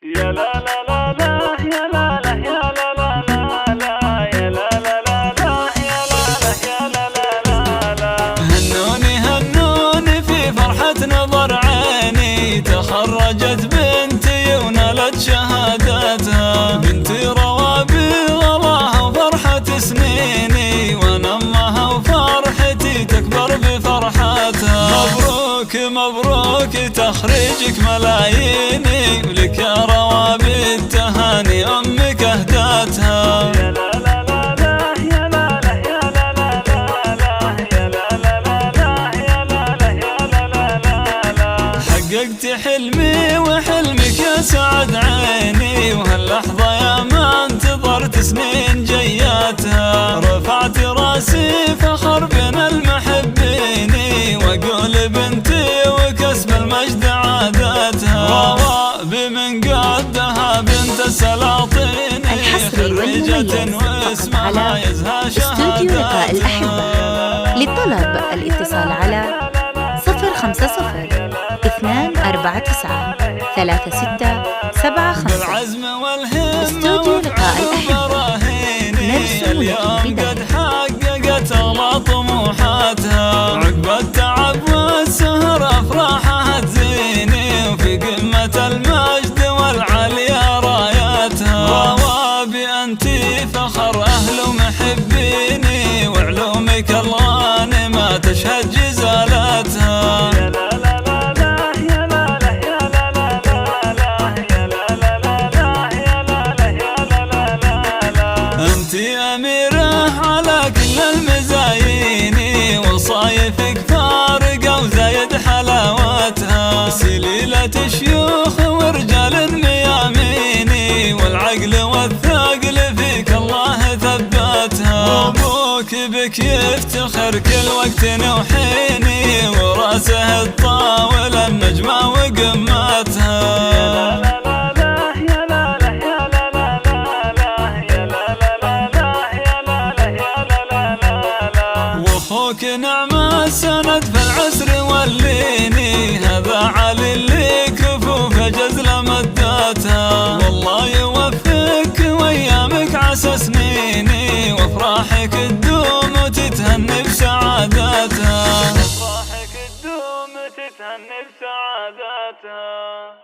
يا لا لا لا لا يا لا لا يا لا لا لا لا يا لا لا لا لا يا لا لا يا لا لا لا لا. هنوني هنوني في فرحة نظر عيني، تخرجت بنتي ونالت شهادتها، بنتي روابي غلاها وفرحة سنيني، وانا امها وفرحتي تكبر بفرحتها. مبروك مبروك تخريجك ملاييني، ولك يا روابي التهاني امك اهداتها. يا لا لا لا لا يا لا لا يا لا لا لا لا يا لا لا لا لا يا لا لا يا لا لا لا لا. حققت حلمي وحلمك يا سعد عيني، وهاللحظة يا ما انتظرت سنين جياتها، رفعت راسي فخر بين المحبين، واقول بنتي وكسب المجد عادتها. روابي من قدها بنت السلاطين، خريجة واسمها يزهى شهاداتها. استوديو لقاء الأحبة. للطلب الاتصال على 050-249-3675. بالعزم والهمة استوديو لقاء الأحبة. نرسم لك قد البداية. حققت أغلى طموحاتها، عقب التعب والسهر أفراحها تزيني، وفي قمة المجد والعليا راياتها. روابي أنتي فخر أهل ومحبيني، وعلومك الغانمة تشهد جزالاتها. يا لا لا لا لا يا لا لا يا لا لا لا يا لا لا لا لا يا لا لا يا لا لا لا لا. أنتي أميرة على كل المزايين، وصايفك فارقة وزايد حلاوتها، سليلة شيوخ ورجال مياميني، والعقل والثقل فيك الله ثبتها. وابوك بك يفتخر كل وقت وحيني، وراسه الطاول النجمة وقمتها. يا لا لا لا يا لا لا يا لا لا لا يا لا لا لا يا لا لا يا لا لا لا. واخوك نعم السند في العسر والليني، هذا علي اللي كفوف جزل مداتها، والله يوفقك وايامك عسى سنيني، وافراحك تدوم وتتهني بسعاداتها. افراحك تدوم تتهني بسعاداتها.